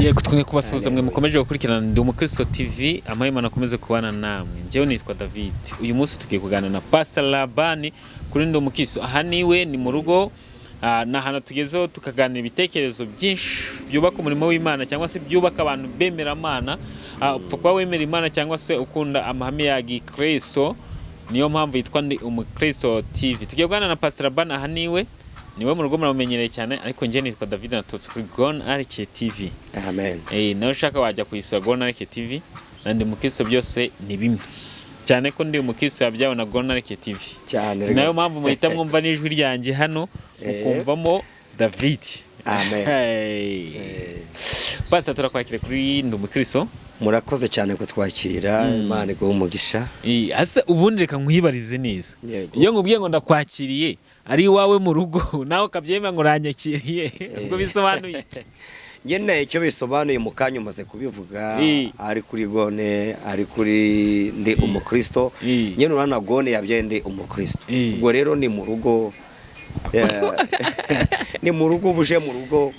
Yego twenge kubasuhuza mwe mukomeje gukurikirana Ndi Umukristo TV, amahema nakomeze kubana namwe. Njyewe nitwa David. Uyu munsi tugiye kuganira na Pastor Labani kuri Ndi Umukristo. Aha niwe ni mu rugo, na hano tugezeho tukaganira ibitekerezo byinshi byubaka umurimo w'Imana cyangwa se byubaka abantu bemera Imana, upfa kuba wemera Imana cyangwa se ukunda amahame ya Gikristo. Niyo mpamvu yitwa Ndi Umukristo TV. Tugiye kuganira na Pastor Labani. Aha niwe mu rugo muramenyereye cyane, ariko njye nitwa David natutse kuri Gon Arike TV. Amen. Nawe ushaka wajya kuyisura Gon Arike TV, na Ndi Umukristo byose ni bimwe. Cyane ko Ndi Umukristo yabyawe na Gon Arike TV. Cyane. Nayo mpamvu muhita mwumva n'ijwi ryanjye hano, mukumvamo David. Amen. Pastor turakwakire kuri Ndi Umukristo. Murakoze cyane ko twakira, Imana iguhe umugisha. Ase ubundi reka nkwibarize neza. Iyo nkubwiye ngo ndakwakiriye ari iwawe mu rugo, nawe ukabyemera ngo uranyakiriye, ubwo bisobanuye iki? Nyene icyo bisobanuye mu kanya umaze kubivuga, ari kuri Gone, ari kuri Ndi Umukristo. Nyene urana Gone yabyaye Ndi Umukristo. Ubwo rero ni mu rugo, ni mu rugo, ubuje mu rugo.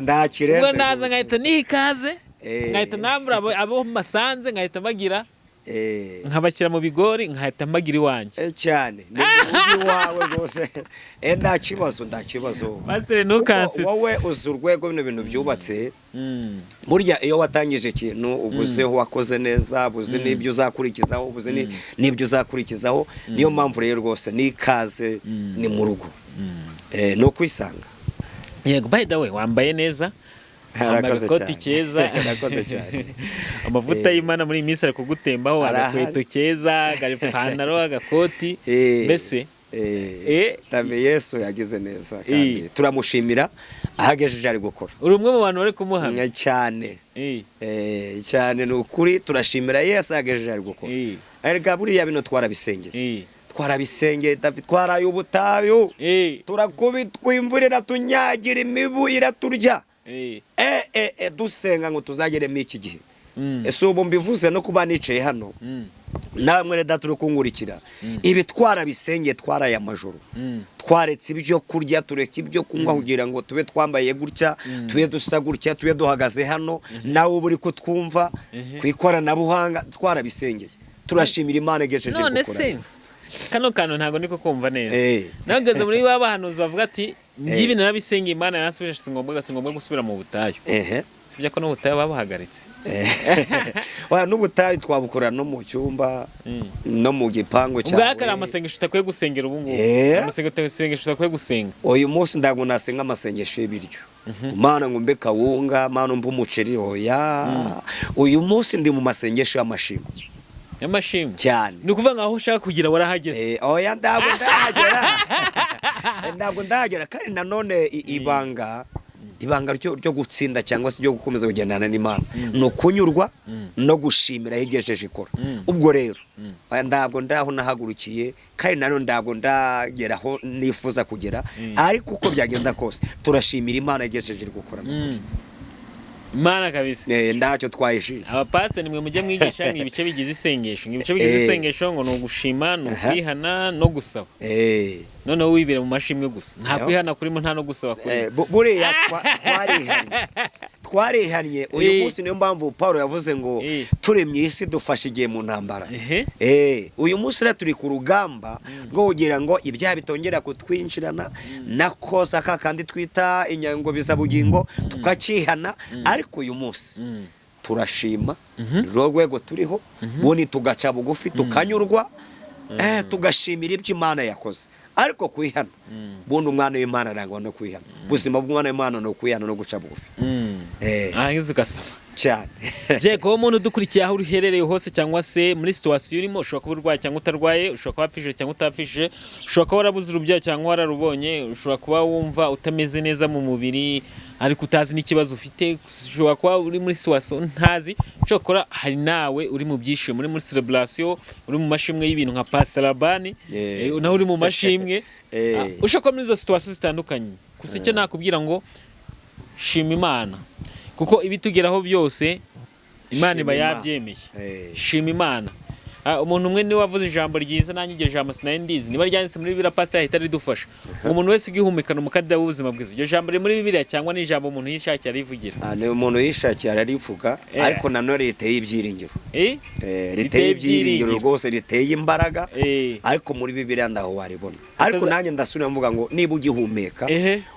Ndakire. Ubwo naza ngahita nikaze, ngahita nambura abo masanze, ngahita bagira nkabashyira mu bigori, nkahita mbagira iwanjye cyane. Ni mugi wawe rwose. Nda kibazo Pastor ntukanse. Wowe uzi urwego bino bintu byubatse. Burya iyo watangije ikintu ubuzeho wakoze neza, ubuze n'ibyo uzakurikizaho, ubuze n'ibyo uzakurikizaho. Niyo mpamvu rero rwose nikaze ni mu rugo. No kwisanga. Yego, by the way wambaye neza. Agakoti keza, arakoze cyane. Amavuta y'Imana muri minsi ari kugutembaho, agakweto keza, agapantaro, agakoti. Mbese David Yesu yagize neza kandi turamushimira ahagejeje ari gukora. Uri umwe mu bantu bari kumuhamya cyane. Cyane n'ukuri turashimira Yesu ahagejeje ari gukora. Erega buriya bino twarabisengeye David, twaraye ubutayu, turakubitwa imvura tunyagira, imibu iraturya. Dusenga ngo tuzageremo iki gihe. Ese ubu mbivuze no kuba nicaye hano, namwe reda turi kungurikira. Ibi twarabisengeye, twaraye amajoro, twaretse ibyo kurya, tureka ibyo kunywa kugira ngo tube twambaye gutya, tube dusa gutya, tube duhagaze hano, nawe uri kutwumva ku ikoranabuhanga. Twarabisengeye, turashimira Imana igejeje gukora. None se kano kantu ntago niko kumva neza. Nagaze muri babahanuzi bavuga ati ngibi narabisengeye, Imana yarasubije singombwa gusubira mu butayu. Sibya ko no butayu babahagaritse. N'ubutayu twabukora no mu cyumba, no mu gipango cyawe. Ubwo akara amasengesho utakwiye gusengera ubu ngubu. Amasengesho utakwiye gusenga. Uyu munsi ndago nasenga amasengesho y'ibiryo. Mana ngo mbe kawunga, Mana mbe umuceri, oya. Uyu munsi ndi mu masengesho y'amashimwe. Yamashimwe cyane. Ni kuvuga ngaho ushaka kugira warahageze. Oya ndabwo ndahagera kandi nanone ibanga ryo gutsinda cyangwa se ryo gukomeza kugendana n'Imana no kunyurwa no gushimira yigejeje ikora. Ubwo rero ndabwo ndaho nahagurukiye kandi nanone ndabwo ndageraho nifuza kugera, ariko uko byagenda kose turashimira Imana yigejeje gukora. Mana kabisa. Ndacyo twayishije. Abapastor nimwe mujye mwigisha ibice bigize isengesho. Ibice bigize isengesho ngo no gushima, no kwihana, no gusaba. None wibire mu mashimwe gusa. Nta kwihana kurimo, nta no gusaba kuri. Buriya twarihanye. Uyu munsi niyo mpamvu Paulo yavuze ngo turemye isi dufashe igihe mu ntambara. Uyu munsi rero turi ku rugamba rwo kugira ngo ibyaha bitongera kutwinjirana, nakosa kandi twita inyango bizabugingo tukacihana. Ariko uyu munsi turashima rwego turiho, buni tugaca bugufi tukanyurwa, tugashimira ibyo Imana yakoze. Ariko kwihana, bundi umwana w'Imana arangwa no kwihana. Ubuzima bw'umwana w'Imana no kwihana no guca bugufi. Arangiza ugasaba cyane. Je ko umuntu dukurikiye aho uherereye hose, cyangwa se muri situation urimo, ushobora kuba urwaye cyangwa utarwaye, ushobora kuba wafishije cyangwa utafishije, ushobora kuba warabuze urubyaro cyangwa wararubonye, ushobora kuba wumva utameze neza mu mubiri ariko utazi n'ikibazo ufite, ushobora kuba uri muri situation ntazi, cyokora hari nawe uri mu byishimo, muri celebration, uri mu mashimwe y'ibintu nka Pastor Labani, naho uri mu mashimwe. Ushobora kuba muri izo situation zitandukanye. Gusa icyo nakubwira ngo shima Imana, kuko ibitugeraho byose Imana iba yabyemeye. Shima Imana. umuntu umwe niwe wavuze ijambo ryiza nanjye iryo jambo sinayindizi niba ryanditse muri Bibiliya pastor ahita ridufasha umuntu wese ugihumekana umukadda w'ubuzima bwiza iryo jambo riri muri Bibiliya cyangwa ni ijambo umuntu yishakiye arivugira ni umuntu yishakiye ararivuga ariko nanone riteye ibyiringiro riteye ibyiringiro rwose riteye imbaraga ariko muri Bibiliya ndaho waribona ariko nanjye ndasubira mvuga ngo niba ugihumeka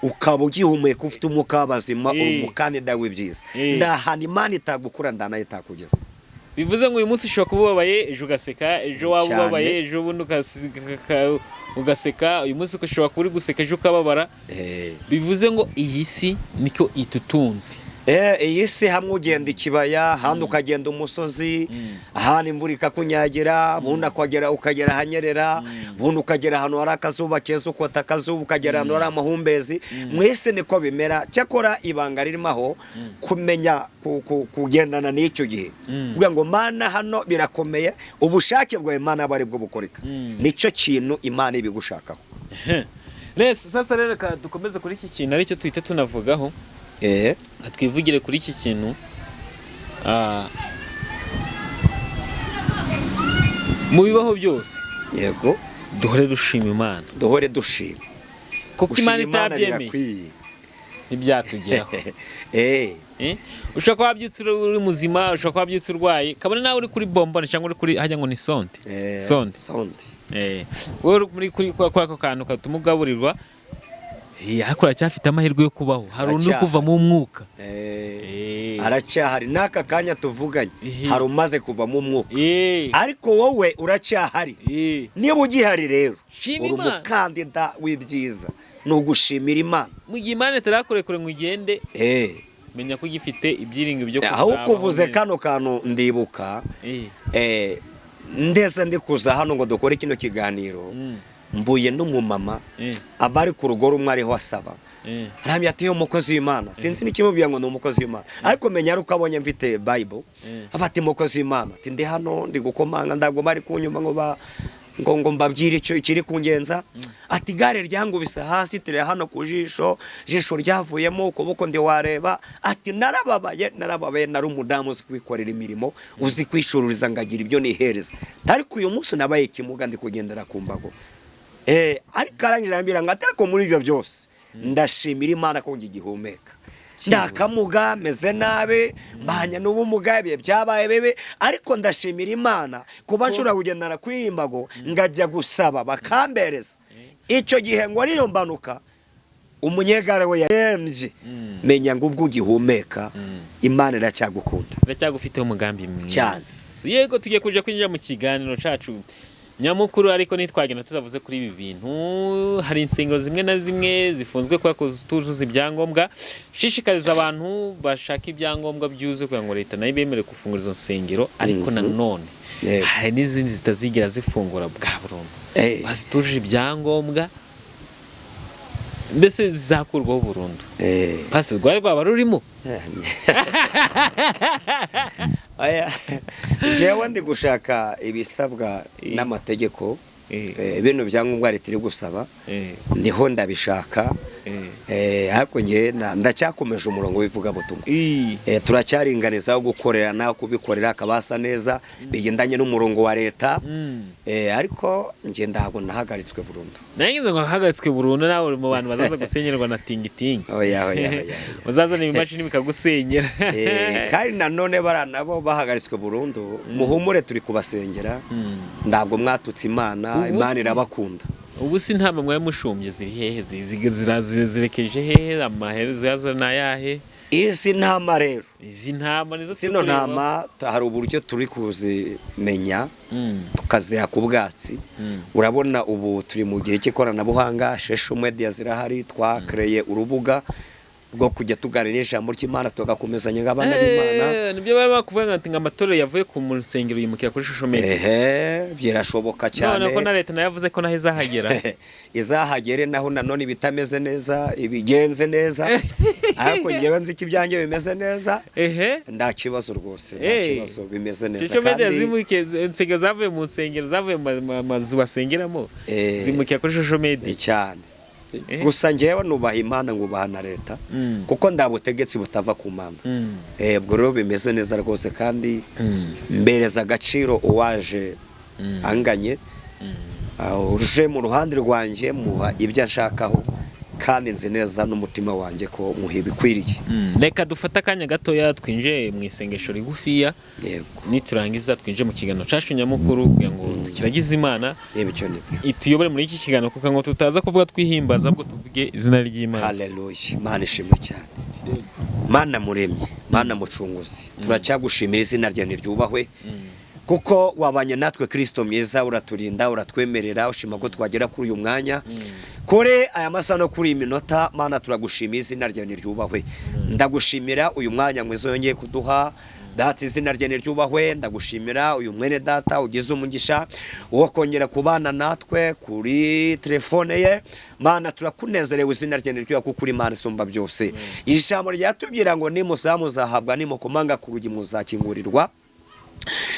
ukaba ugihumeka ufite umwuka w'abazima uri umukandida w'ibyiza ndahana Imana itagukura ndanayo itakugeza bivuze ngo uyu munsi ushobora kuba ubabaye ejo ugaseka ejo waba ubabaye ejo bundi ugaseka uyu munsi ushobora kuba uri guseka ejo ukababara bivuze ngo iyi si niko itutunze iyi si hamwe ugenda ikibaya ahandi ukagenda umusozi ahandi imvura ikakunyagira ubundi ukagera ahanyerera ubundi ukagera ahantu hari akazuba keza ukota akazuba ukagera ahantu hari amahumbezi mwese niko bimera cyakora ibanga ririmo aho kumenya kugendana n'icyo gihe kuvuga ngo Mana hano birakomeye ubushake bwawe Mana aba ari bwo bukoreka nicyo kintu Imana ibigushakaho sasa rero dukomeze kuri iki kintu aricyo tuhite tunavugaho twivugire kuri iki kintu mu bibaho byose yego duhore dushima Imana kuko Imana itabyemeye ntibyatugeraho ushobora kuba wabyutse uri muzima ushobora kuba wabyutse urwaye kabone nawe uri kuri bombone cyangwa uri kuri hajya ngo ni sonde wowe uri kuri ako kantu katuma ugaburirwa ariko aracyafite amahirwe yo kubaho hari undi kuva mu mwuka aracyahari n'aka kanya tuvuganye hari umaze kuva mu mwuka ariko wowe uracyahari niba ugihari rero uri umukandida w'ibyiza ni ugushimira Imana mu gihe Imana itarakurekure ngo ugende menya ko ugifite ibyiringiro byo kuzaba aho kuvuze kano kantu ndibuka ndetse ndi kuza hano ngo dukore kino kiganiro mbuye n'umumama ava ari ku rugo rumwe ariho asaba arambye ati yo umukozi w'Imana sinzi n'ikimubwira ngo ni umukozi w'Imana ariko menya ari uko abonye mfite Bible afata umukozi w'Imana ati ndi hano ndi gukomanga ndabwo bari kunyuma ngo mbabwire icyo kiri kungenza ati gare ryangubise hasi tire hano ku jisho ryavuyemo ukuboko ndi wareba ati narababaye nari umudamu uzi kwikorera imirimo uzi kwishururiza ngagira ibyo nihereza ariko uyu munsi nabaye ikimuga ndi kugendera ku mbago ariko arangije arambwira ngo atari ko muri ibyo byose ndashimira Imana ko ngigihumeka ndakamuga meze nabe mbanya n'ubumuga biye byabaye bebe ariko ndashimira Imana kuba nshobora kugendana kwiyimbago ngajya gusaba bakambereza icyo gihe ngo ariyo mbanuka umunyegare we yemje menya ngo ubwo ugihumeka Imana iracyagukunda iracyagufiteho umugambi mwiza yego tugiye kuja kwinjira mu kiganiro cacu nyamukuru ariko nitwagenda tutavuze kuri ibi bintu hari insengero zimwe na zimwe zifunzwe kwa kuzuza ibyangombwa shishikariza abantu bashaka ibyangombwa byuze kugira ngo leta nayo bemere gufungura izo nsengero ariko nanone hari n'izindi zitazigera zifungura bwa burundu bazituje ibyangombwa mbese zizakurwaho burundu pasi rwaye baba rurimo jewe ndi gushaka ibisabwa n'amategeko bino byangombwa leta iri gusaba ndiho ndabishaka ariko nge ndacyakomeje umurongo w'ivugabutumwa turacyaringaniza aho gukorera naho kubikorera akabasa neza bigendanye n'umurongo wa leta ariko nge ntabwo nahagaritswe burundu nangize ngo hagaritswe burundu nawe mu bantu bazaza gusenyerwa na tingitingi bazazana ibimashini bikagusenyera kandi nanone bara nabo bahagaritswe burundu muhumure turi kubasengera ntabwo mwatutse Imana irabakunda ubu si ntama mwaye mushumbye ziri hehe zirekeje hehe amaherezo yazo nayahe izi ntama rero izi ntama nizo sino ntama hari uburyo turi kuzimenya tukaziha ku bwatsi urabona ubu turi mu gihe cy'ikoranabuhanga social media zirahari twakreye urubuga bwo kujya tuganira n'ijambo ry'Imana tugakomezanya nk'abana b'Imana nibyo bari bakuvuga ngo amatora yavuye ku musengero yimukira kuri social media byirashoboka cyane none ko na leta nayavuze ko naho izahagera izahagere naho nanone bitameze neza ibigenze neza ariko ngewe nzi ko ibyanjye bimeze neza nta kibazo rwose nta kibazo bimeze neza social media zimukiye insengero zavuye mu nsengero zavuye mu mazu basengeramo zimukira kuri social media cyane gusa ngewe nubaha Imana ngubaha na leta kuko ndabutegetsi butava ku Mana ubwo rero bimeze neza rwose kandi mbereza agaciro uwaje anganye uje mu ruhande rwanjye muha ibyo ashakaho kandi nzi neza n'umutima wanjye ko muhe bikwiriye. Reka dufate akanya gatoya twinje mu isengesho rigufiya, niturangiza twinje mu kiganiro cacu nyamukuru kugira ngo tukiragize Imana ituyobore muri iki kiganiro kuko ngo tutaza kuvuga twihimbaza ahubwo tuvuge izina ry'Imana. Haleluya. Imana ishimwe cyane. Mana muremye, Mana mucunguzi, turacyagushimira izina ryawe niryubahwe kuko wabanye natwe Kristo mwiza, uraturinda, uratwemerera, ushima ko twagera kuri uyu mwanya kore aya masaha no kuri iminota. Mana turagushimira izina ryawe niryubahwe. Ndagushimira uyu mwanya mwiza yongeye kuduha data, izina ryawe niryubahwe. Ndagushimira uyu mwene data ugize umugisha wo kongera kubana natwe kuri telefone ye. Mana turakunezerewe, izina ryawe niryubahwe kuko uri Imana isumba byose. Ijambo ryatubwira ngo nimusaba muzahabwa, nimukomanga ku rugi muzakingurirwa.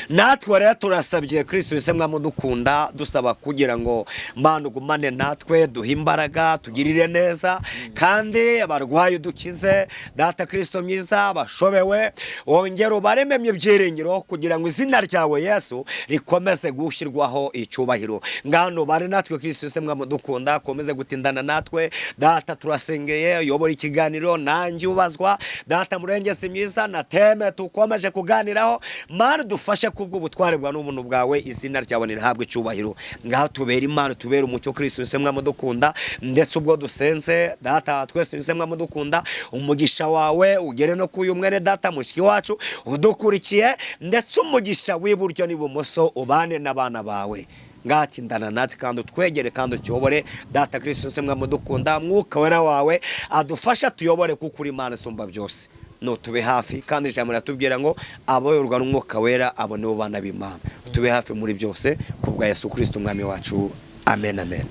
Natwe rero turasabye Kristo Yesu mwamudukunda, dusaba kugira ngo Mana ugumane natwe, duhe imbaraga, tugirire neza kandi abarwayi dukize. Data Kristo mwiza, bashobewe wongera ubarememye ibyiringiro kugira ngo izina ryawe Yesu rikomeze gushyirwaho icyubahiro. Ngano bari natwe Kristo Yesu mwamudukunda, komeze gutindana natwe. Data turasengeye uyobora ikiganiro, nanjye ubazwa Data murengezi mwiza, nateme tukomeje kuganiraho. Mana dufashe kubwo ubutware bwa n'ubuntu bwawe, izina ryawe nirahabwe icyubahiro. Ngaho tubera Imana, tubera umucyo Kristo Yesu mwamudukunda, ndetse ubwo dusenze Data twese Yesu mwamudukunda, umugisha wawe ugere no kuyu mwene data mushiki wacu udukurikiye, ndetse umugisha w'iburyo n'ibumoso ubane n'abana bawe. Ngatindana natwe kandi utwegere kandi utuyobore. Data Kristo Yesu mwamudukunda, mwuka wera wawe adufasha tuyobore kuko uri Imana isumba byose. No tube hafi kandi ijambo ratubwira ngo abayoborwa n'umwuka wera abo nibo bana b'Imana. Tube hafi muri byose kubwa Yesu Kristo umwami wacu. Amen, amen.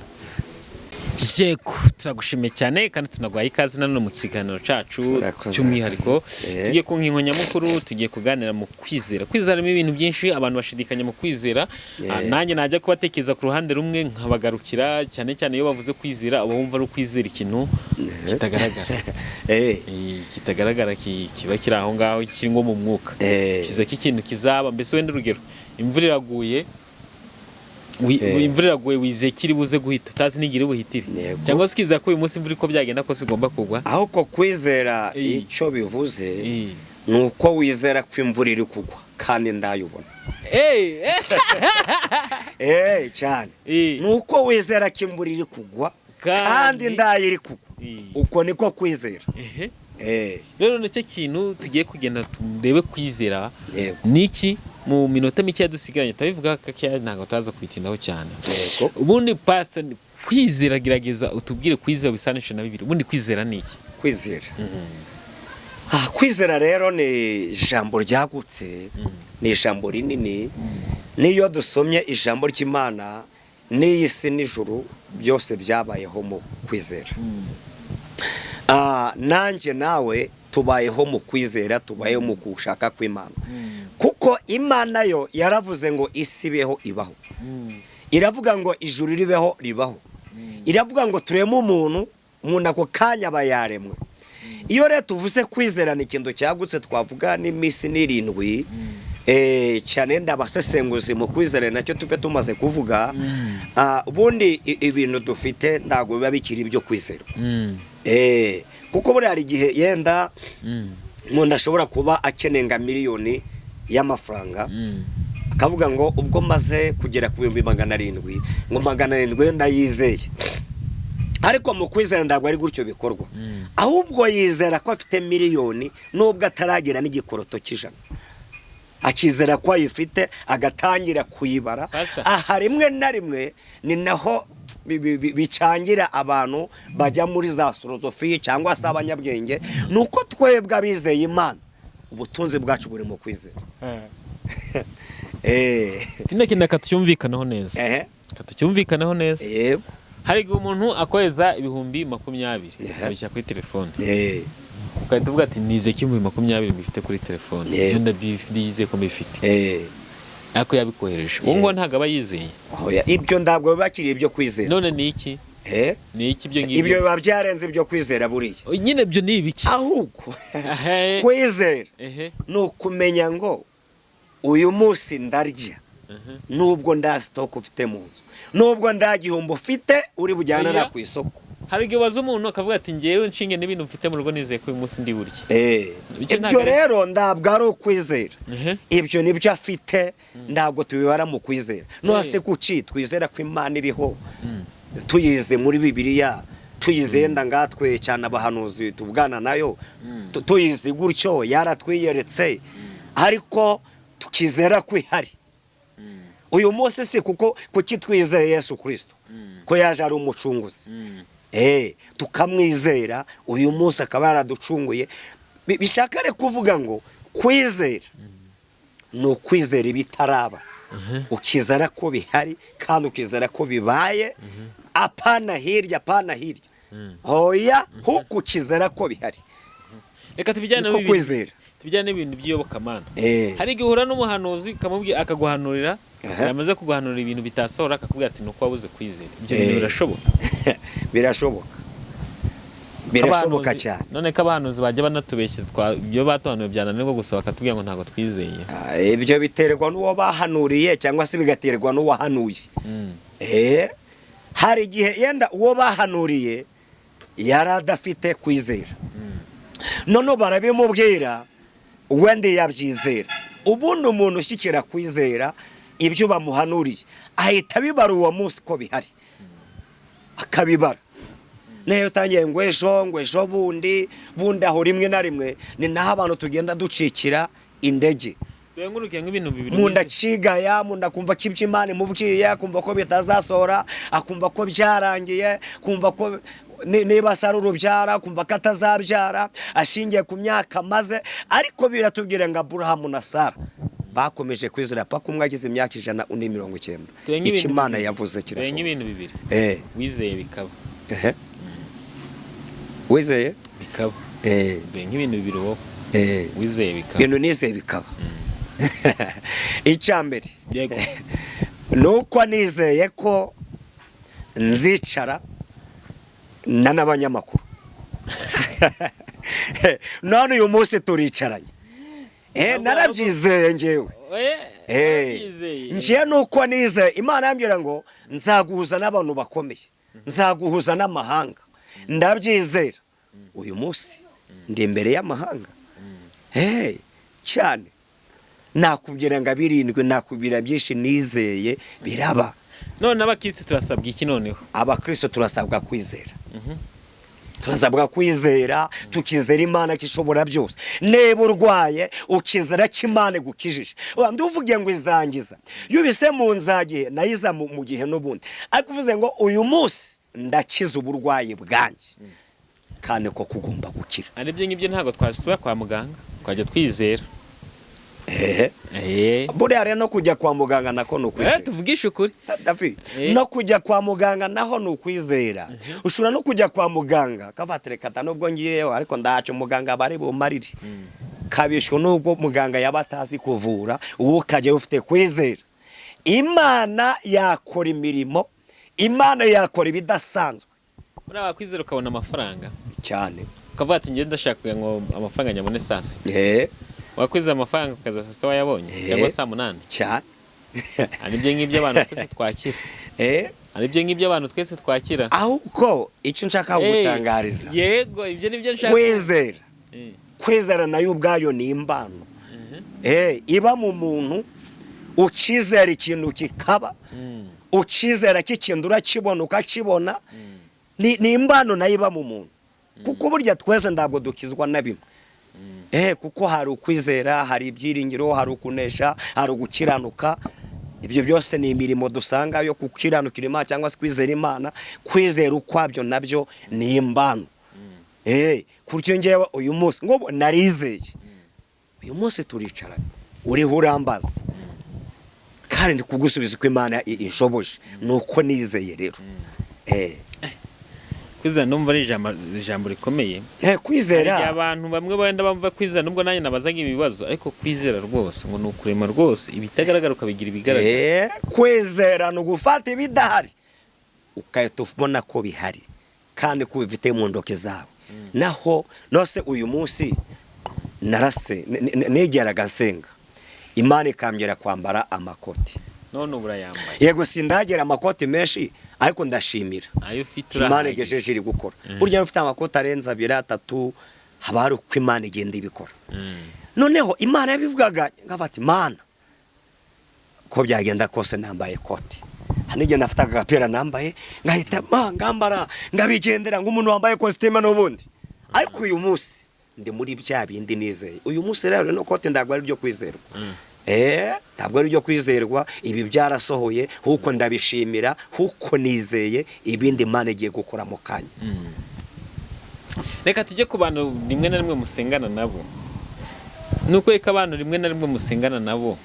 Jeko turagushimiye cyane kandi tunagwaye ikaze nano mu kiganiro cacu cy'umwihariko. Tugiye ku nkingo nyamukuru, tugiye kuganira mu kwizera. Kwizera ibintu byinshi, abantu bashidikanya mu kwizera. Nanjye najya kubatekereza ku ruhande rumwe nkabagarukira, cyane cyane iyo bavuze kwizera abo bumva ari kwizera ikintu kitagaragara. Kitagaragara kiba kiri aho ngaho, kiri ngo mu mwuka. Kiza k'ikintu kizaba, mbese wenda urugero imvura iraguye, imvura iraguye wizeye kiri buze guhita, utazi nigire buhitire, cyangwa se ukiza ko uyu munsi imvura iko byagenda ko sigomba kugwa. Aho ko kwizera icyo bivuze nuko wizera ko imvura iri kugwa kandi ndayubona. Cyane nuko wizera ko imvura iri kugwa kandi ndayiri kugwa. Uko niko kwizera. Rero nicyo kintu tugiye kugenda turebe kwizera niki mu minota mike dusigaranye. Tabivuga kake ntago taza kwitindaho cyane. Ubundi pasa kwizera, gerageza utubwire kwizera bisanisha na bibiri. Ubundi kwizera niki? Kwizera kwizera rero ni ijambo ryagutse, ni ijambo rinini. Niyo dusomye ijambo ry'Imana n'iyisi n'ijuru byose byabayeho mu kwizera. Nanjye nawe tubayeho mu kwizera, tubayeho mu gushaka kw'Imana. Kuko Imana yo yaravuze ngo isi ibeho ibaho. Iravuga ngo ijuru ribeho ribaho. Iravuga ngo tureme umuntu ako kanya aba yaremwe. Iyo rero tuvuze kwizera ni ikintu cyagutse, twavuga n'imisi n'irindwi. Cyane ndabasesenguzi mu kwizera nacyo tuve tumaze kuvuga. Ubundi ibintu dufite ntago biba bikiri ibyo kwizera. Kuko buri hari igihe yenda umuntu ashobora kuba akenenga miliyoni y'amafaranga, akavuga ngo ubwo maze kugera ku 700 ngo 700 ndayizeye. Ariko mu kwizera ntabwo ari gutyo bikorwa. Ahubwo yizera ko afite miliyoni nubwo ataragera n'igikoroto cy'ijana. Akizera ko ayifite agatangira kuyibara. Aha rimwe na rimwe ni naho bicangira abantu bajya muri za filozofi cyangwa se abanyabwenge. Nuko twebwe abizeye Imana ubutunzi bwacu buri mu kwizera. Kino kintu katucyumvikanaho neza. Katucyumvikanaho neza. Yego. Hari umuntu akoeza 20,20 abishya kuri telefone. Ukahita uvuga ati nize kimwe 20 bifite kuri telefone. Byo ndabize ko mbifite. Ako yabikohereje. Ngo ntago aba yizeye. Ibyo ndabwo bakiriye ibyo kwizera. None ni iki? Ni iki byo ngibyo? Ibyo biba byarenze ibyo kwizera buriye. Nyine byo ni ibiki? Ahubwo kwizera no kumenya ngo uyu munsi ndarya nubwo nda stock ufite mu nzu, nubwo nda gihombo ufite uri bujyana na ku isoko. Hari igihe waza umuntu akavuga ati ngewe nshinge n'ibintu mfite mu rugo nizeye ko uyu munsi ndi burya. Ibyo rero ndabwo ari ukwizera. Ibyo nibyo afite ndabwo tubibara mu kwizera. Nose kuki twizera ko Imana iriho, tuyize muri Bibiliya, tuyize ndangatwe cyane abahanuzi tuvugana nayo, tuyize gutyo yaratwiyeretse, ariko tukizera ko ihari. Uyu munsi si kuki twizeye Yesu Kristo ko yaje ari umucunguzi. Tukamwizera uyu munsi akaba yaraducunguye. Bishakare kuvuga ngo kwizera ni ukwizera ibitaraba, ukizera ko bihari kandi ukizera ko bibaye, apana hirya apana hirya. Oya, huko ukizera ko bihari. Reka tubijyane n'ibintu by'iyobokamana. Hari igihe uhura n'umuhanuzi kamubwiye akaguhanurira, yamaze kuguhanurira ibintu bitasohora akakubwira ati nuko wabuze kwizera. Ibyo bintu birashoboka. Birashoboka cyane. None ko abahanuzi bajya banatubeshye ibyo batuhanuye byananirwa gusa bakatubwira ngo ntago twizeye. Ibyo biterwa n'uwo bahanuriye cyangwa se bigaterwa n'uwahanuye. Hari igihe yenda uwo bahanuriye yaradafite kwizera, none barabimubwira wenda yabyizera. Ubundi umuntu ushyikira kwizera ibyo bamuhanuriye ahita bibara uwo munsi ko bihari, akabibara. Neyo tangiye ngo ejo bundi aho rimwe na rimwe ni naho abantu tugenda ducikira indege. Munda cigaya, munda kumva kibyo Imana imubwiye, kumva ko bitazasora, akumva ko byarangiye, kumva ko niba sara urubyara, kumva ko atazabyara, ashingiye ku myaka maze. Ariko biratubwira ngo Aburahamu na Sara bakomeje kwizera paka umwe agize imyaka 190. Iki Imana yavuze kirasohoka. Ibintu bibiri. Wizeye bikaba. Wizeye bikaba. Nk'ibintu bibiri wowe. Wizeye bikaba. Ibintu nizeye bikaba. Icyambere nuko nizeye ko nzicara n'abanyamakuru. None uyu munsi turicaranye. Narabyizeye ngewe. Ngiye nuko nizeye. Imana yambwira ngo nzaguhuza n'abantu bakomeye, nzaguhuza n'amahanga. Ndabyizera. Uyu munsi ndi imbere y'amahanga. Cyane. Nakubwira ngo abirindwe, nakubwira byinshi nizeye biraba. None abakristo turasabwa iki noneho? Abakristo turasabwa kwizera. Turasabwa kwizera, tukizera Imana kishobora byose. Neba urwaye ukizera ko Imana gukijije. Nduvuge ngo izangiza. Yubise mu nzagihe nayiza mu gihe n'ubundi. Ariko uvuze ngo uyu munsi ndakiza uburwayi bwanjye. Kandi ko kugomba gukira. Aribyo ngibyo ntago twasubira kwa muganga, twajya twizera. Buriya rero no kujya kwa muganga nako ni ukwizera. Tuvugishe ukuri. No kujya kwa muganga naho ni ukwizera. Ushobora no kujya kwa muganga kavaterekata nubwo ngiyeyo, ariko ndacu muganga bari bumarire. Kabishwe nubwo muganga yabatazi kuvura, uwo ukajya ufite kwizera. Imana yakora imirimo, Imana yakora ibidasanzwe. Muri abakwizera ukabona amafaranga cyane. Ukavuga ati ngiye ndashaka ngo amafaranga nyabone sasa. Wakwiza amafaranga ukaza sasa wayabonye cyangwa saa 8 cyane. Aribyo ngibyo abantu twese twakira. Aribyo ngibyo abantu twese twakira. Ahubwo icyo nshaka gutangariza. Yego ibyo nibyo nshaka. Kwizera. Kwizera nayo ubwayo ni imbano. Iba mu muntu ukizera ikintu kikaba. Ukizera k'ikintu urakibona ukakibona. Ni imbano nayo iba mu muntu. Kuko burya twese ndabwo dukizwa na bimwe. Kuko hari ukwizera, hari ibyiringiro, hari ukunesha, hari ugukiranuka. Ibyo byose ni imirimo dusanga yo kukiranukira Imana cyangwa se kwizera Imana. Kwizera ukwabyo nabyo ni imbano. Kuryo ngewe uyu munsi ngo narizeye. Uyu munsi turicara uriho urambaza. Kandi kugusubiza ko Imana inshoboje nuko nizeye rero. Kwizera numva ari ijambo rikomeye. Kwizera abantu bamwe benda bamva kwizera nubwo nanjye nabazaga ibibazo, ariko kwizera rwose ngo nukurema rwose ibitagaragara ukabigira ibigaragara. Kwizera no gufata ibidahari ukahita ubona ko bihari kandi ko bifite mu ndoke zawe. Naho nose uyu munsi narase negeraga nsenga, Imana ikambwira kwambara amakoti. none urayambaye. Yego sindagera amakoti menshi ariko ndashimira ayo ufite Imana igejeje iri gukora. Burya ufite amakoti arenze 2 3 haba hari uko Imana igenda ibikora. Noneho Imana yabivugaga ngafata Imana ko byagenda kose nambaye koti. Hanige nafata agapira nambaye ngahita ngambara ngabigendera ng'umuntu wambaye costume n'ubundi. Ariko uyu munsi ndi muri bya bindi nizeye. Uyu munsi rero no kote ndagwa ari byo kwizerwa. Ntabwo ari byo kwizerwa, ibi byarasohoye huko ndabishimira, huko nizeye ibindi Imana igiye gukora mu kanya. Reka tujye ku bantu rimwe na rimwe musengana nabo. Nuko reka abantu rimwe na rimwe musengana nabo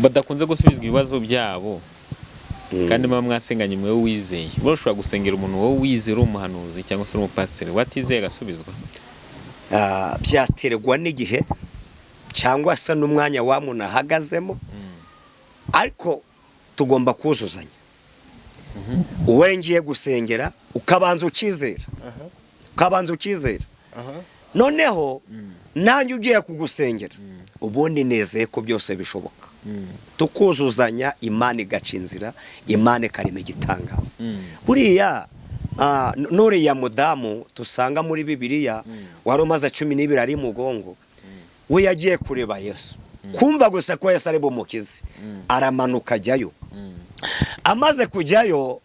badakunze gusubizwa ibibazo byabo kandi mama mwasenganye mwe wizeye. Ushobora gusengera umuntu wowe wizera umuhanuzi cyangwa se umupasiteri watizeye gasubizwa. Byaterwa n'igihe cyangwa se n'umwanya wa muntu ahagazemo, ariko tugomba kuzuzanya. Uwe ngiye gusengera ukabanza ukizera, noneho nanjye ugiye kugusengera ubundi nezeye ko byose bishoboka. Tukuzuzanya, Imana igaca inzira, Imana ikarema igitangaza. Buriya nuriya mudamu tusanga muri Bibiliya wari umaze 12 ari mugongo, we yagiye kureba Yesu, kumva gusa ko Yesu ari bumukize, aramanuka ajyayo. Amaze kujyayo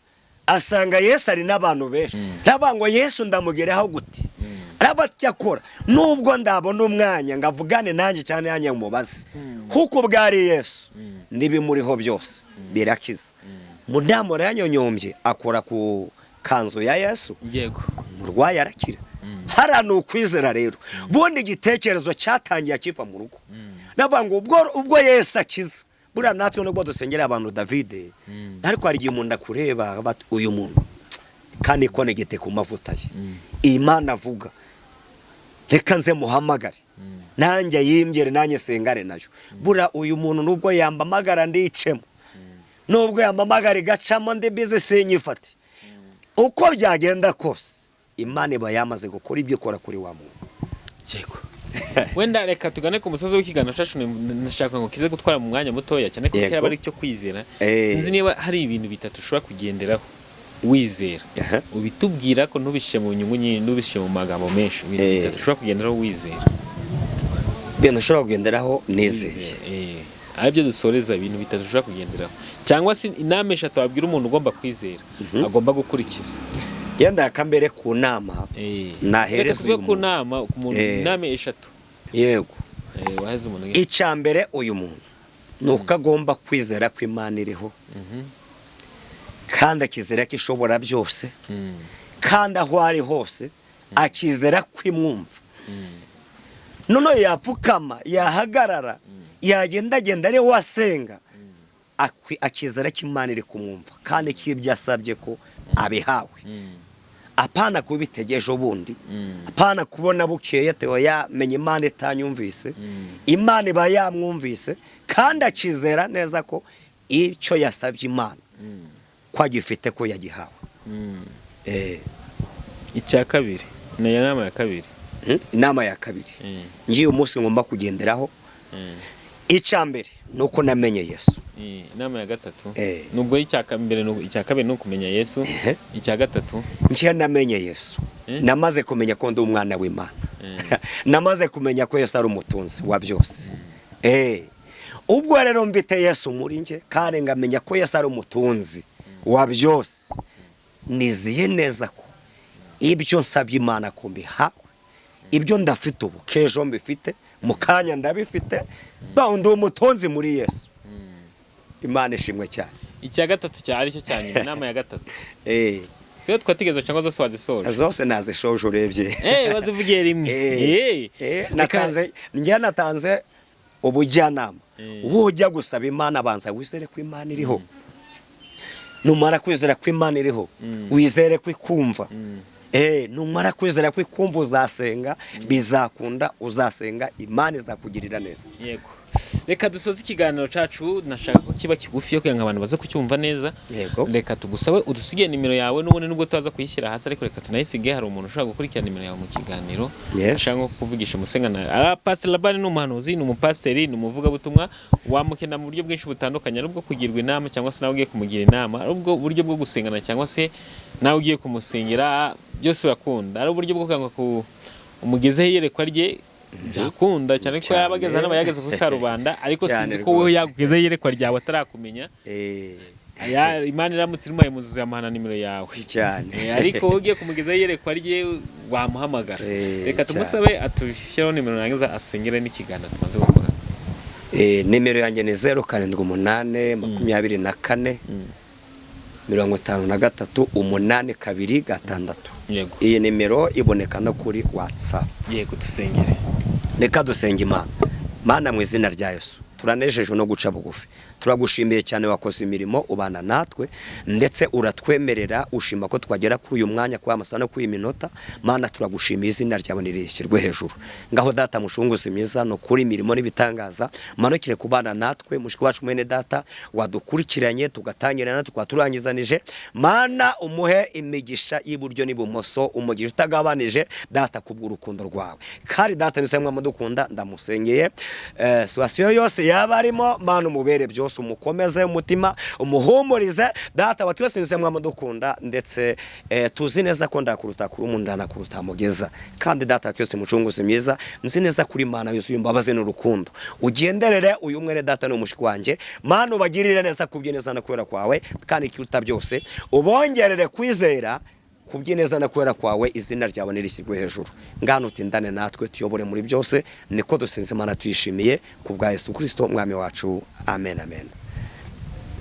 asanga Yesu ari n'abantu benshi, ndabango Yesu ndamugeraho gute? Arabatyakora nubwo ndabona umwanya ngavugane nanjye cyane yanye mubaze huko bwari Yesu nibimuriho byose birakiza. Mudamu yanyonyombye akora ku kanzu ya Yesu, yego murwayi arakira. Harana ukwizera rero, bundi igitekerezo cyatangiye akiva mu rugo. Ndabango ubwo Yesu akiza, bura natwe nubwo dusengera abantu David, ariko hari igihe umuntu akureba uyu muntu kandi ko negete ku mavuta ye. Imana avuga reka nze muhamagare nanjye yimbye nanjye sengare nayo. Bura uyu muntu nubwo yambamagara ndicemo, nubwo yambamagara igacamo ndi bize senyifate, uko byagenda kose Imana iba yamaze gukora ibyo ikora kuri wa muntu. Yego. Wenda reka tugane ku musozi w'ikigano cacu, nashaka ngo kize gutwara mu mwanya mutoya cyane ko cyaba ari cyo kwizera. Sinzi niba hari ibintu bitatu ushobora kugenderaho wizera. Ubitubwira ko ntubishe mu nyungu nyinshi, ntubishe mu magambo menshi. Ibintu bitatu ushobora kugenderaho wizera. Ibintu ushobora kugenderaho nizeye. Aribyo dusoreza, ibintu bitatu ushobora kugenderaho cyangwa se inama 3 wabwira umuntu ugomba kwizera agomba gukurikiza. Yenda akambere ku nama nahereza uyu ku nama umuntu inama 3. Yego. Waheze umuntu. Icyambere uyu muntu nuko agomba kwizera ko Imana iriho, kandi akizera ko ishobora byose, kandi aho ari hose akizera ko imwumva. None yapfukama, yahagarara, yagendagenda ari wasenga, akizera ko Imana iri kumwumva kandi kibyo asabye ko abihawe. Apana kubitegeje ubundi, apana kubona bukeye tewe yamenye Imana itanyumvise, Imana iba yamwumvise kandi akizera neza ko icyo yasabye Imana ko agifite ko yagihawe. Icya kabiri ni inama ya kabiri. Inama ya kabiri ngiye umunsi ngomba kugenderaho, icyambere nuko namenye Yesu. Inama ya gatatu nubwo icyakambere icyakabiri no kumenya Yesu. Icya gatatu ngiye namenye Yesu, namaze kumenya ko ndi umwana w'Imana. Namaze kumenya ko Yesu ari umutunzi wa byose. Ubwo rero mvite Yesu muri nge kandi ngamenya ko Yesu ari umutunzi wa byose, niziye neza ko ibyo nsabye Imana ko mbihawe, ibyo ndafite ubu kejo mbifite, mukanya ndabifite, ndi umutunzi muri Yesu. Imana ishimwe cyane. Icya gatatu cyari cyo cyane, inama ya gatatu. Siyo twatigeze cyangwa zose wazisoje? Zose nazishoje urebye. Wazivugiye rimwe. Natanze ubujyanama. Uwo ujya gusaba Imana abanza wizere ko Imana iriho. Numara kwizera ko Imana iriho, wizere ko ikumva. Numara kwizera ko ikumva uzasenga, bizakunda, uzasenga, Imana izakugirira neza. Yego. reka dusoze ikiganiro cacu nashaka ko kiba kigufi yo kugira ngo abantu baze kucyumva neza. Reka tugusabe udusigiye nimero yawe n'ubundi nubwo tuza kuyishyira hasi ariko reka tunayisige. Hari umuntu ushaka gukurikira nimero yawe mu kiganiro ashaka nko kuvugisha Musengana. Pastor Laban ni umuhanuzi, ni umupasiteri, ni umuvugabutumwa, wamukena mu buryo bwinshi butandukanye, ari ubwo kugirwa inama cyangwa se nawe ugiye kumugira inama, ari ubwo buryo bwo gusengana cyangwa se nawe ugiye kumusengera, byose bakunda. Ari uburyo bwo kwanga ku umugezeho iyerekwa rye byakunda cyane ko yabageza hano bayageze ku Karubanda, ariko sinzi ko wowe yagugezeho iyerekwa ryawe atarakumenya. Imana iramutse imuhaye muzuze amahana nimero yawe cyane, ariko ugiye kumugezaho iyerekwa rye wamuhamagara. Reka tumusabe atushyiraho nimero nangiza asengere n'ikiganiro tumaze gukora. Nimero yanjye ni 078 24 53 8 2 6. Iyi nimero iboneka no kuri WhatsApp. Yego dusengere. Reka dusenge Imana. Mana mu izina rya Yesu, turanejeje no guca bugufi. Turagushimiye cyane wakoze imirimo ubana natwe ndetse uratwemerera ushima ko twagera kuri uyu mwanya kwa amasano kuri iminota. Mana turagushimiye, izina ryawe nirishyirwe hejuru. Ngaho data mushunguze myiza no kuri imirimo n'ibitangaza, manukire kubana natwe mushiki wacu mwene data wadukurikiranye tugatangirana tukaturangizanije. Mana umuhe imigisha y'iburyo n'ibumoso, umugisha utagabanije data kubw'urukundo rwawe. Kandi data nisemwe mudukunda ndamusengeye situasiyo yose yaba arimo, Mana umubere byose, umukomeze umutima, umuhumurize data wati wose nisemwe mudukunda, ndetse tuzi neza ko ndakuruta kuri umundana kuruta mugeza. Kandi data cyose mucunguze myiza, nzi neza kuri Mana yuzuye imbabazi n'urukundo. Ugenderere uyu mwene data no mushiki wanje, Mana ubagirire neza kubyineza na kwera kwawe, kandi kiruta byose ubongerere kwizera kubyineza na kwera kwawe, izina ryawe nirishyirwe hejuru. Ngano utindane natwe tuyobore muri byose, niko dusenze Imana tuyishimiye kubwa Yesu Kristo umwami wacu. Amen amen.